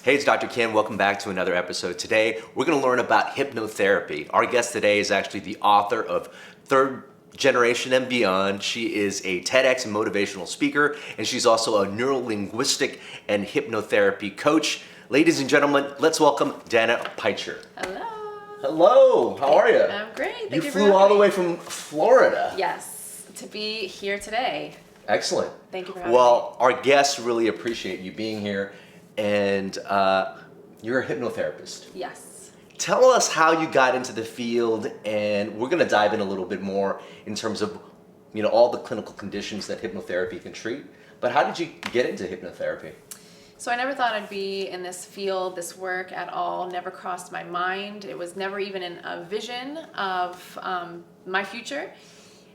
Hey, it's Dr. Kien. Welcome back to another episode. Today, we're going to learn about hypnotherapy. Our guest today is actually the author of Third Generation and Beyond. She is a TEDx and motivational speaker, and she's also a neurolinguistic and hypnotherapy coach. Ladies and gentlemen, let's welcome Danna Pycher. Hello. Hello. How are you? I'm great. Thank You for flew having all the me. way from Florida. Yes, to be here today. Excellent. Thank you for having Well, our guests really appreciate you being here, and you're a hypnotherapist. Yes. Tell us how you got into the field, and we're going to dive in a little bit more in terms of, all the clinical conditions that hypnotherapy can treat. But how did you get into hypnotherapy? So I never thought I'd be in this field, this work at all. Never crossed my mind. It was never even in a vision of my future.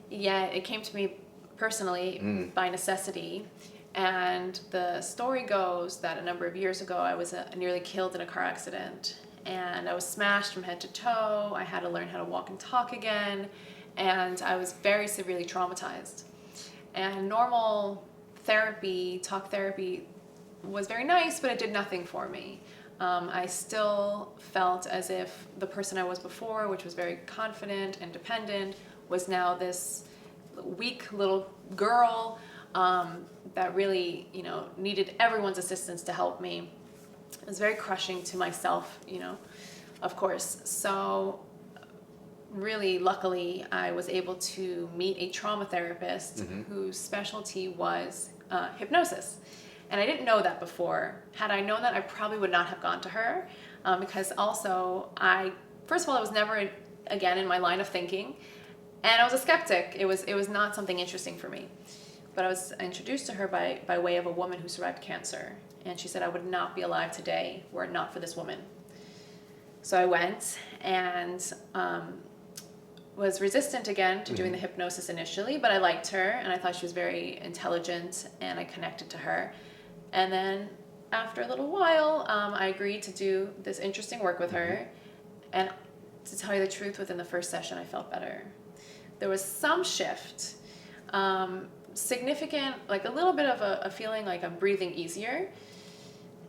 Yet it came to me personally by necessity. And the story goes that a number of years ago, I was nearly killed in a car accident. And I was smashed from head to toe. I had to learn how to walk and talk again. And I was very severely traumatized. And normal therapy, talk therapy, was very nice, but it did nothing for me. I still felt as if the person I was before, which was very confident and dependent, was now this weak little girl that really, needed everyone's assistance to help me. It was very crushing to myself, of course. So really, luckily, I was able to meet a trauma therapist whose specialty was hypnosis. And I didn't know that before. Had I known that, I probably would not have gone to her because also first of all, I was never, again, in my line of thinking. And I was a skeptic. It was not something interesting for me. But I was introduced to her by way of a woman who survived cancer. And she said I would not be alive today were it not for this woman. So I went and was resistant again to doing the hypnosis initially, but I liked her and I thought she was very intelligent and I connected to her. And then after a little while, I agreed to do this interesting work with her. And to tell you the truth, within the first session, I felt better. There was some shift, significant, like a little bit of a feeling like I'm breathing easier.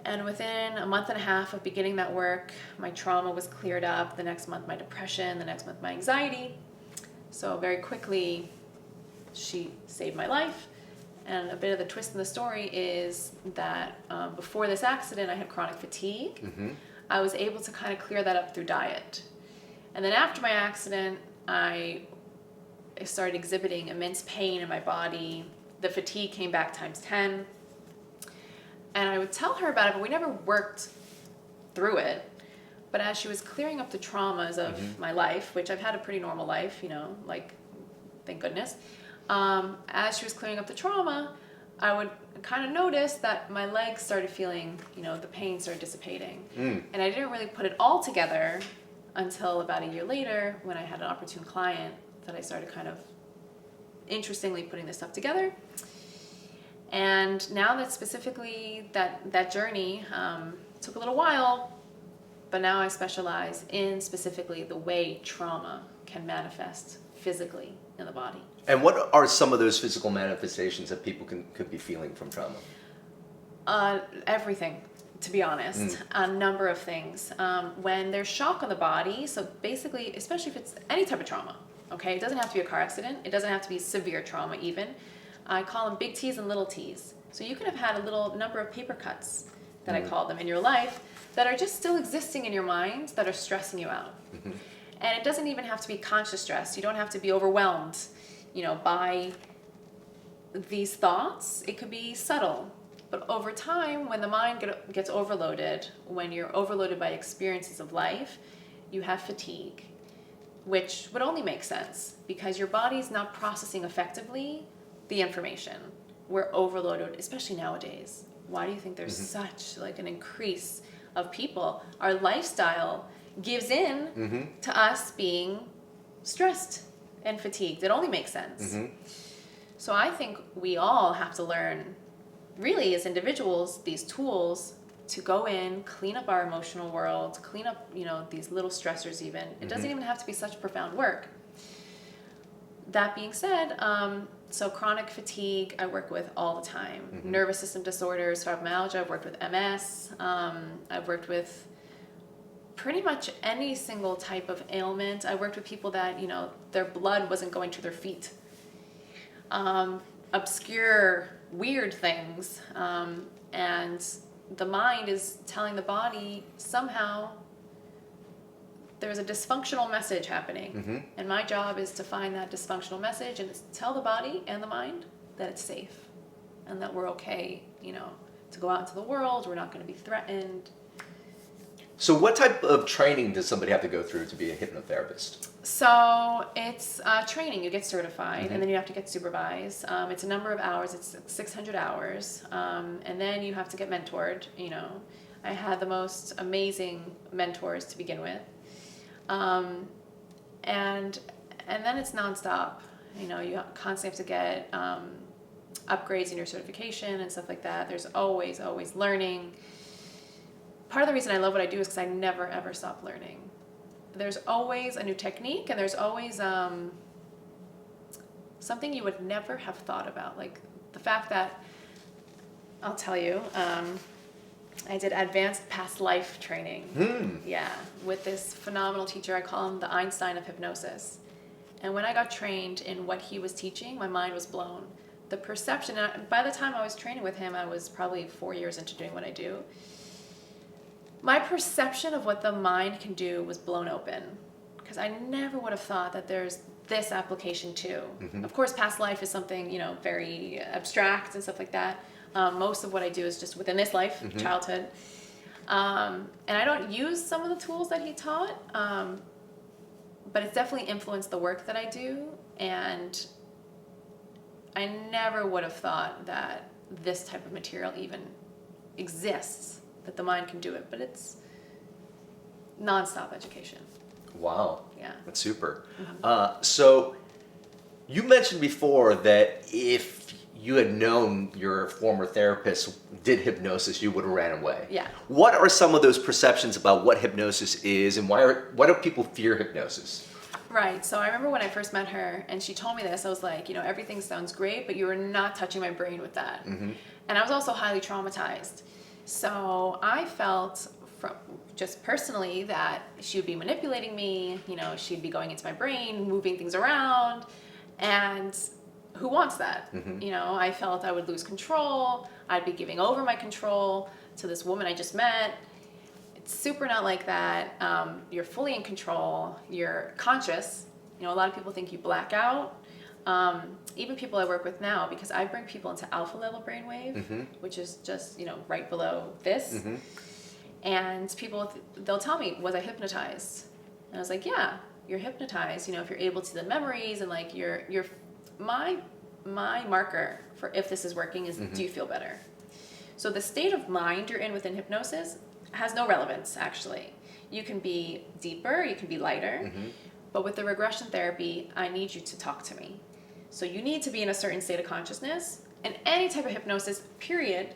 And within a month and a half of beginning that work, my trauma was cleared up. The next month, my depression. The next month, my anxiety. So very quickly, she saved my life. And a bit of the twist in the story is that before this accident, I had chronic fatigue. I was able to kind of clear that up through diet. And then after my accident, I started exhibiting immense pain in my body. The fatigue came back times 10. And I would tell her about it, but we never worked through it. But as she was clearing up the traumas of my life, which I've had a pretty normal life, thank goodness. As she was clearing up the trauma, I would kind of notice that my legs started feeling, the pain started dissipating. And I didn't really put it all together until about a year later when I had an opportune client that I started kind of interestingly putting this stuff together. And now that specifically that journey took a little while, but now I specialize in specifically the way trauma can manifest physically in the body. And what are some of those physical manifestations that people could be feeling from trauma? Everything, to be honest. A number of things. When there's shock on the body, so basically, especially if it's any type of trauma, okay? It doesn't have to be a car accident. It doesn't have to be severe trauma even. I call them big T's and little T's. So you could have had a little number of paper cuts that I call them in your life that are just still existing in your mind that are stressing you out. And it doesn't even have to be conscious stress. You don't have to be overwhelmed, by these thoughts. It could be subtle. But over time, when the mind gets overloaded, when you're overloaded by experiences of life, you have fatigue, which would only make sense because your body's not processing effectively the information. We're overloaded, especially nowadays. Why do you think there's such an increase of people? Our lifestyle gives in to us being stressed and fatigued. It only makes sense. So I think we all have to learn, really as individuals, these tools to go in, clean up our emotional world, clean up, these little stressors even. It doesn't even have to be such profound work. That being said, So chronic fatigue, I work with all the time. Nervous system disorders, fibromyalgia, I've worked with MS. I've worked with pretty much any single type of ailment. I worked with people that, their blood wasn't going to their feet. Obscure, weird things. And the mind is telling the body somehow there's a dysfunctional message happening. And my job is to find that dysfunctional message and tell the body and the mind that it's safe and that we're okay, to go out into the world. We're not going to be threatened. So what type of training does somebody have to go through to be a hypnotherapist? So it's training. You get certified and then you have to get supervised. It's a number of hours. It's 600 hours. And then you have to get mentored. I had the most amazing mentors to begin with. And then it's nonstop. You constantly have to get upgrades in your certification and stuff like that. There's always learning. Part of the reason I love what I do is because I never ever stop learning. There's always a new technique, and there's always something you would never have thought about. Like the fact that, I'll tell you, I did advanced past life training. Yeah, with this phenomenal teacher. I call him the Einstein of hypnosis. And when I got trained in what he was teaching, my mind was blown. The perception, by the time I was training with him, I was probably 4 years into doing what I do. My perception of what the mind can do was blown open, because I never would have thought that there's this application too. Of course, past life is something, very abstract and stuff like that. Most of what I do is just within this life, childhood. And I don't use some of the tools that he taught, but it's definitely influenced the work that I do. And I never would have thought that this type of material even exists, that the mind can do it, but it's nonstop education. Wow. Yeah. That's super. So you mentioned before that if you had known your former therapist did hypnosis, you would have ran away. Yeah. What are some of those perceptions about what hypnosis is, and why do people fear hypnosis? Right. So I remember when I first met her and she told me this, I was like, everything sounds great, but you are not touching my brain with that. And I was also highly traumatized. So I felt just personally that she would be manipulating me, she'd be going into my brain, moving things around, and who wants that? I felt I would lose control. I'd be giving over my control to this woman I just met. It's super not like that. You're fully in control. You're conscious. A lot of people think you black out. Even people I work with now, because I bring people into alpha level brainwave, which is just, right below this. And people, they'll tell me, was I hypnotized? And I was like, yeah, you're hypnotized. If you're able to see the memories and like my marker for if this is working is, do you feel better? So the state of mind you're in within hypnosis has no relevance, actually. You can be deeper, you can be lighter, but with the regression therapy, I need you to talk to me. So you need to be in a certain state of consciousness, and any type of hypnosis, period,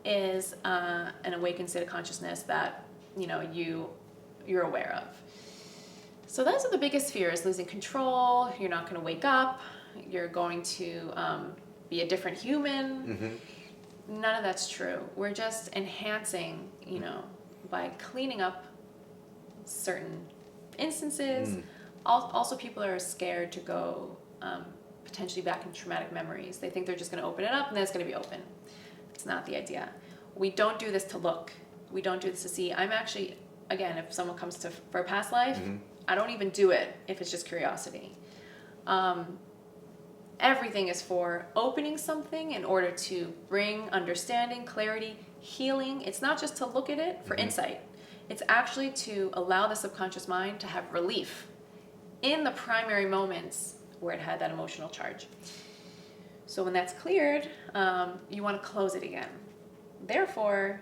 is an awakened state of consciousness that, you're aware of. So those are the biggest fears: losing control, you're not going to wake up, you're going to be a different human. None of that's true. We're just enhancing, by cleaning up certain instances. Also, people are scared to go potentially back in traumatic memories. They think they're just going to open it up and then it's going to be open. It's not the idea. We don't do this to look. We don't do this to see. I'm actually, again, if someone comes for a past life, I don't even do it if it's just curiosity. Everything is for opening something in order to bring understanding, clarity, healing. It's not just to look at it for insight. It's actually to allow the subconscious mind to have relief in the primary moments where it had that emotional charge. So when that's cleared, you want to close it again. Therefore,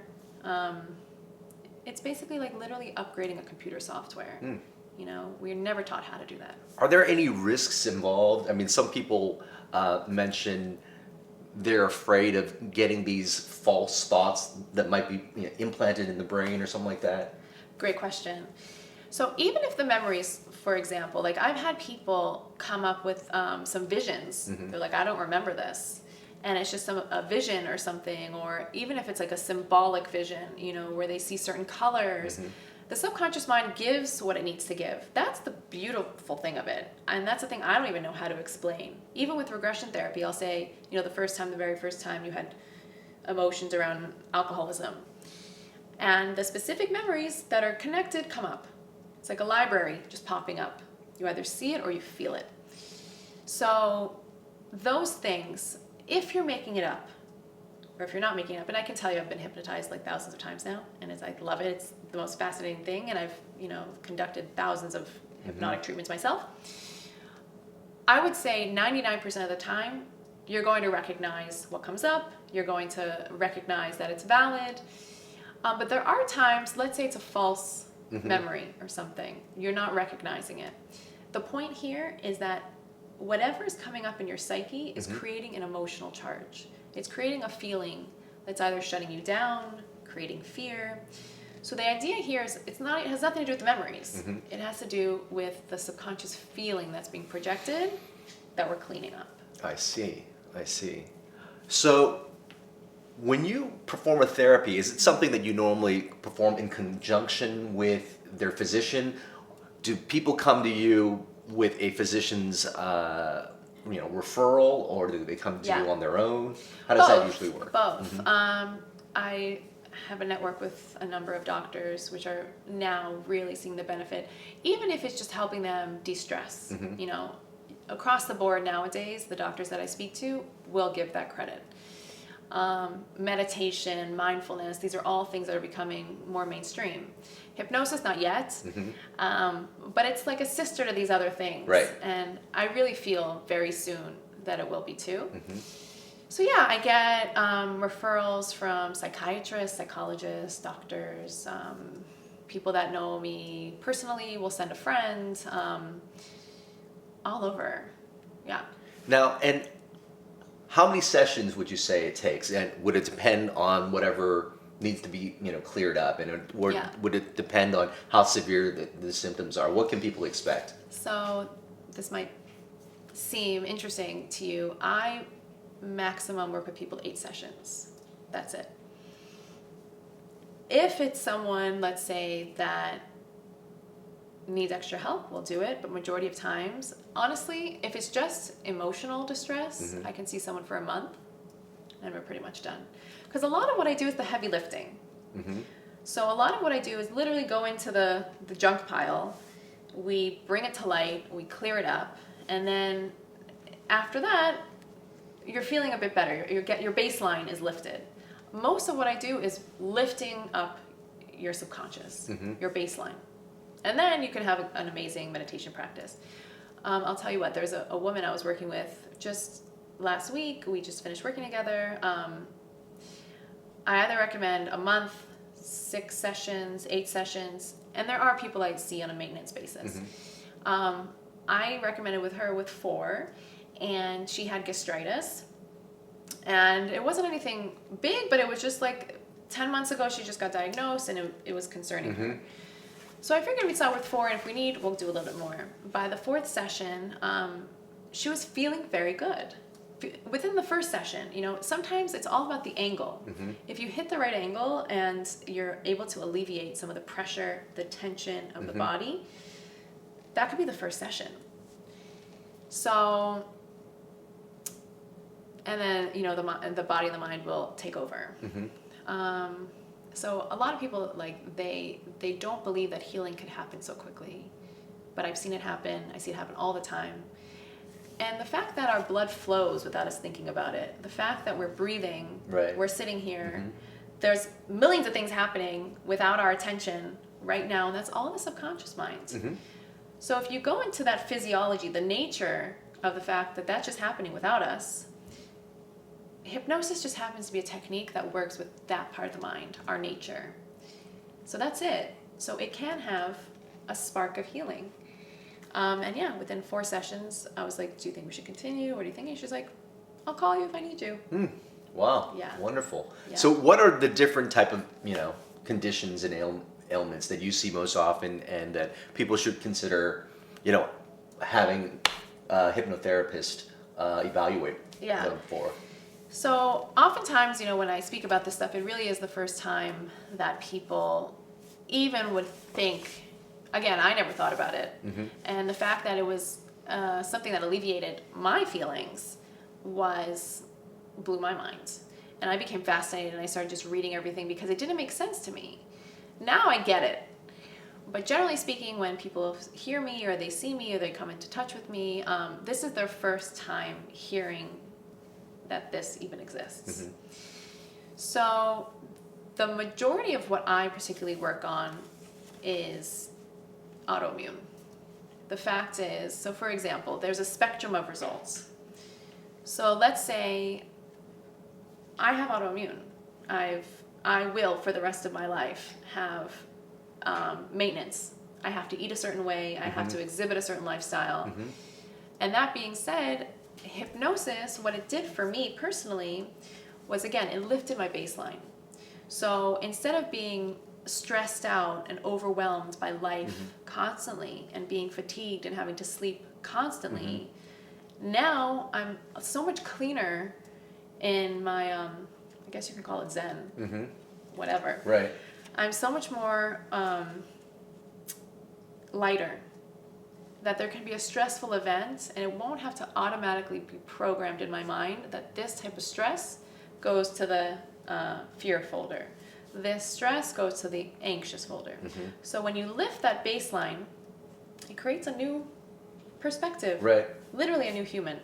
it's basically like literally upgrading a computer software. We're never taught how to do that. Are there any risks involved? I mean, some people mention they're afraid of getting these false thoughts that might be implanted in the brain or something like that. Great question. So even if the memories, for example, like I've had people come up with some visions. They're like, I don't remember this. And it's just a vision or something, or even if it's like a symbolic vision, you know, where they see certain colors. The subconscious mind gives what it needs to give. That's the beautiful thing of it. And that's the thing I don't even know how to explain. Even with regression therapy, I'll say, you know, the very first time you had emotions around alcoholism. And the specific memories that are connected come up. It's like a library just popping up. You either see it or you feel it. So those things, if you're making it up, or if you're not making it up, and I can tell you I've been hypnotized like thousands of times now, and I love it. It's the most fascinating thing, and I've, you know, conducted thousands of hypnotic treatments myself. I would say 99% of the time, you're going to recognize what comes up. You're going to recognize that it's valid. But there are times, let's say it's a false memory or something. You're not recognizing it. The point here is that whatever is coming up in your psyche is creating an emotional charge. It's creating a feeling that's either shutting you down, creating fear. So the idea here is it has nothing to do with the memories. It has to do with the subconscious feeling that's being projected that we're cleaning up. I see. So when you perform a therapy, is it something that you normally perform in conjunction with their physician? Do people come to you with a physician's referral, or do they come to you on their own? How does that usually work? Both. I have a network with a number of doctors which are now really seeing the benefit, even if it's just helping them de-stress. You know, across the board nowadays, the doctors that I speak to will give that credit. Meditation, mindfulness, these are all things that are becoming more mainstream. Hypnosis, not yet, but it's like a sister to these other things. Right. And I really feel very soon that it will be too. So yeah, I get referrals from psychiatrists, psychologists, doctors, people that know me personally will send a friend, all over. Yeah. Now, and how many sessions would you say it takes? And would it depend on whatever needs to be, cleared up? And would it depend on how severe the symptoms are? What can people expect? So this might seem interesting to you. I maximum work with people 8 sessions. That's it. If it's someone, let's say, that needs extra help, we'll do it. But majority of times, honestly, if it's just emotional distress, I can see someone for a month and we're pretty much done. Because a lot of what I do is the heavy lifting. So a lot of what I do is literally go into the junk pile, we bring it to light, we clear it up, and then after that, you're feeling a bit better. Your baseline is lifted. Most of what I do is lifting up your subconscious, your baseline. And then you can have an amazing meditation practice. I'll tell you what, there's a woman I was working with just last week. We just finished working together. I either recommend a month, 6 sessions, 8 sessions, and there are people I see on a maintenance basis. I recommended with her with 4, and she had gastritis. And it wasn't anything big, but it was just like 10 months ago she just got diagnosed, and it was concerning her. So I figured we'd start with 4, and if we need, we'll do a little bit more. By the 4th session, she was feeling very good. Within the first session, sometimes it's all about the angle. If you hit the right angle and you're able to alleviate some of the pressure, the tension of the body, that could be the first session. So, and then, the body and the mind will take over. So a lot of people, they don't believe that healing could happen so quickly. But I've seen it happen. I see it happen all the time. And the fact that our blood flows without us thinking about it, the fact that we're breathing, we're sitting here, there's millions of things happening without our attention right now, and that's all in the subconscious mind. So if you go into that physiology, the nature of the fact that that's just happening without us, hypnosis just happens to be a technique that works with that part of the mind, our nature. So that's it. So it can have a spark of healing. And yeah, within 4 sessions, I was like, do you think we should continue? What do you think? And she's like, I'll call you if I need you. Wow. Yeah. Wonderful. Yeah. So what are the different type of, conditions and ailments that you see most often and that people should consider, having a hypnotherapist evaluate Yeah. them for? So oftentimes, when I speak about this stuff, it really is the first time that people even would think, again, I never thought about it. And the fact that it was something that alleviated my feelings blew my mind. And I became fascinated and I started just reading everything because it didn't make sense to me. Now I get it. But generally speaking, when people hear me or they see me or they come into touch with me, this is their first time hearing that this even exists. So the majority of what I particularly work on is autoimmune. The fact is, so for example, there's a spectrum of results. So let's say I have autoimmune. I will, for the rest of my life, have maintenance. I have to eat a certain way. I have to exhibit a certain lifestyle. And that being said, hypnosis, what it did for me personally was, again, it lifted my baseline. So instead of being stressed out and overwhelmed by life constantly and being fatigued and having to sleep constantly, now I'm so much cleaner in my, I guess you could call it Zen, whatever. Right. I'm so much more lighter, that there can be a stressful event and it won't have to automatically be programmed in my mind that this type of stress goes to the fear folder. This stress goes to the anxious folder. So when you lift that baseline, it creates a new perspective. Right. Literally a new human.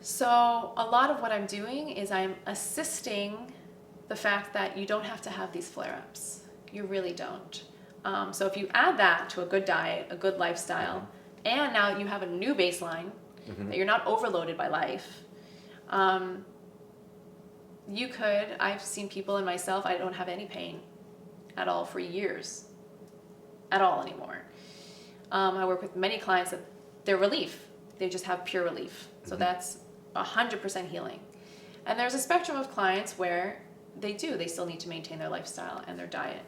So a lot of what I'm doing is I'm assisting the fact that you don't have to have these flare-ups. You really don't. So if you add that to a good diet, a good lifestyle, and now you have a new baseline, that you're not overloaded by life, I've seen people and myself, I don't have any pain at all for years. At all anymore. I work with many clients that they're relief. They just have pure relief. So that's 100% healing. And there's a spectrum of clients where they still need to maintain their lifestyle and their diet,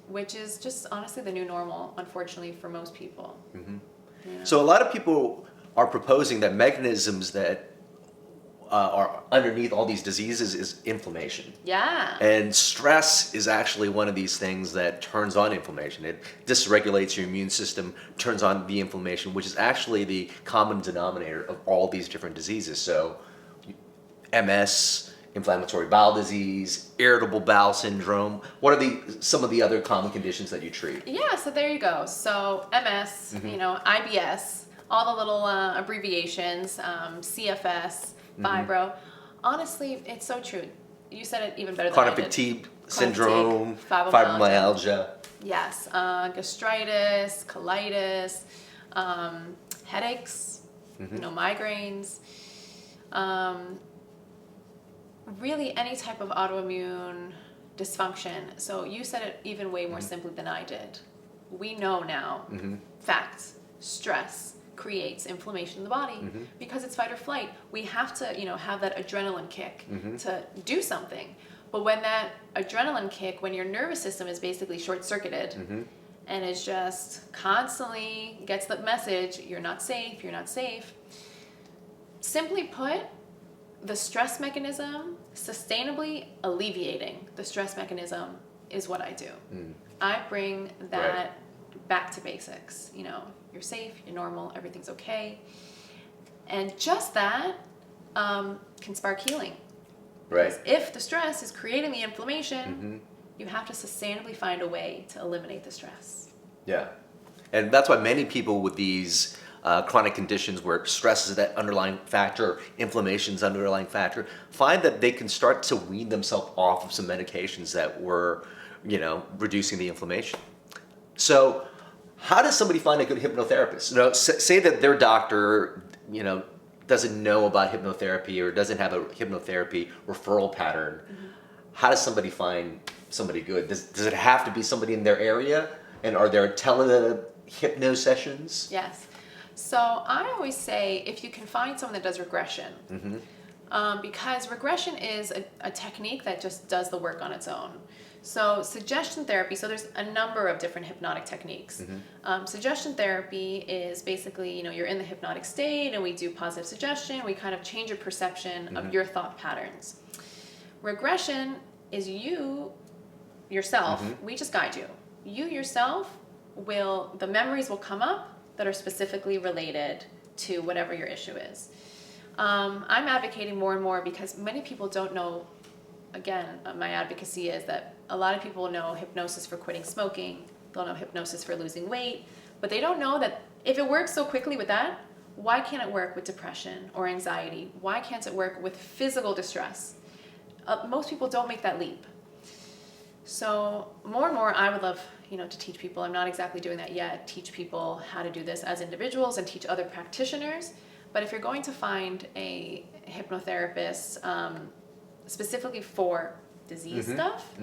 which is just honestly the new normal, unfortunately, for most people. So a lot of people are proposing that mechanisms that are underneath all these diseases is inflammation. Yeah. And stress is actually one of these things that turns on inflammation. It dysregulates your immune system, turns on the inflammation, which is actually the common denominator of all these different diseases. So MS, inflammatory bowel disease, irritable bowel syndrome. What are some of the other common conditions that you treat? Yeah, so there you go. So MS, IBS, all the little abbreviations, CFS, fibro. Honestly, it's so true. You said it even better than I Chronic did. fatigue Chronic syndrome, fatigue, fibromyalgia. Yes, gastritis, colitis, headaches, migraines. Really any type of autoimmune dysfunction. So you said it even way more simply than I did. We know now, facts, stress creates inflammation in the body because it's fight or flight. We have to, have that adrenaline kick to do something. But when that adrenaline kick, when your nervous system is basically short-circuited and is just constantly gets the message, you're not safe, simply put, the stress mechanism, sustainably alleviating the stress mechanism is what I do. I bring that back to basics. You're safe, you're normal, everything's okay. And just that can spark healing. Right. Because if the stress is creating the inflammation, you have to sustainably find a way to eliminate the stress. Yeah. And that's why many people with these chronic conditions where stress is that underlying factor, inflammation is the underlying factor, find that they can start to wean themselves off of some medications that were, reducing the inflammation. So how does somebody find a good hypnotherapist? Say that their doctor, doesn't know about hypnotherapy or doesn't have a hypnotherapy referral pattern. How does somebody find somebody good? Does it have to be somebody in their area? And are there hypno sessions? Yes. So I always say if you can find someone that does regression, because regression is a technique that just does the work on its own. So suggestion therapy, so there's a number of different hypnotic techniques. Suggestion therapy is basically, you know, you're in the hypnotic state and we do positive suggestion. We kind of change your perception of your thought patterns. Regression is you yourself. We just guide you. You yourself the memories will come up that are specifically related to whatever your issue is. I'm advocating more and more because many people don't know. Again, my advocacy is that a lot of people know hypnosis for quitting smoking, they'll know hypnosis for losing weight, but they don't know that if it works so quickly with that, why can't it work with depression or anxiety? Why can't it work with physical distress? Most people don't make that leap. So more and more I would love, you know, to teach people. I'm not exactly doing that yet, teach people how to do this as individuals and teach other practitioners. But if you're going to find a hypnotherapist, specifically for disease stuff,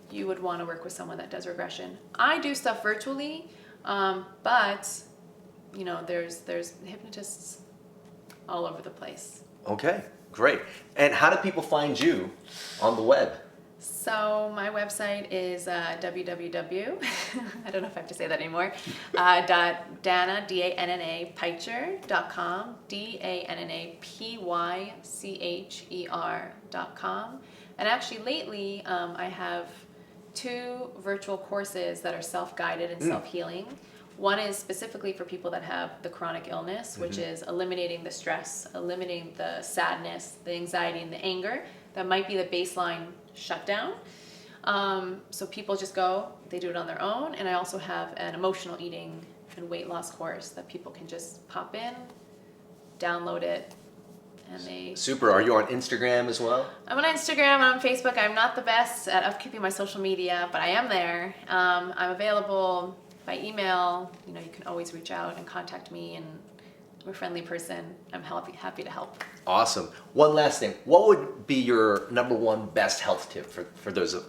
you would want to work with someone that does regression. I do stuff virtually, but you know, there's hypnotists all over the place. Okay, great. And how do people find you on the web? So my website is www. I don't know if I have to say that anymore. Danna Pycher.com, DANNAPYCHER.com. And actually lately I have 2 virtual courses that are self-guided and self-healing. One is specifically for people that have the chronic illness, which is eliminating the stress, eliminating the sadness, the anxiety, and the anger that might be the baseline shutdown. So people just go, they do it on their own. And I also have an emotional eating and weight loss course that people can just pop in, download it, and they... Super. Are you on Instagram as well? I'm on Instagram, I'm on Facebook. I'm not the best at upkeeping my social media, but I am there. I'm available by email. You know, you can always reach out and contact me, and I'm a friendly person. I'm happy to help. Awesome. One last thing. What would be your #1 best health tip for those of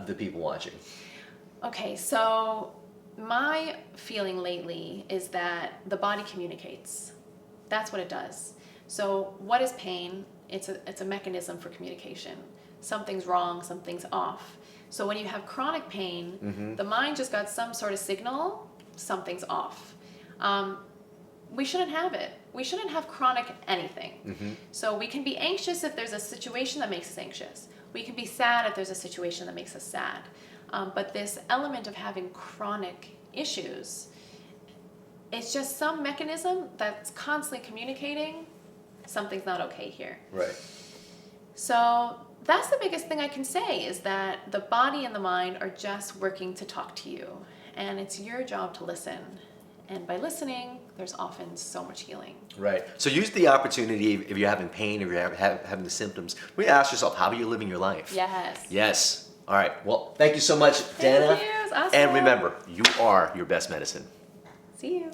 the people watching? Okay, so my feeling lately is that the body communicates. That's what it does. So what is pain? It's a mechanism for communication. Something's wrong, something's off. So when you have chronic pain, the mind just got some sort of signal, something's off. We shouldn't have it. We shouldn't have chronic anything. So we can be anxious if there's a situation that makes us anxious. We can be sad if there's a situation that makes us sad. But this element of having chronic issues, it's just some mechanism that's constantly communicating something's not okay here. Right. So that's the biggest thing I can say, is that the body and the mind are just working to talk to you. And it's your job to listen. And by listening, there's often so much healing. Right. So use the opportunity, if you're having pain, if you're having the symptoms, we ask yourself, how are you living your life? Yes. Yes. All right. Well, thank you so much, Danna. Thank you. It was awesome. And remember, you are your best medicine. See you.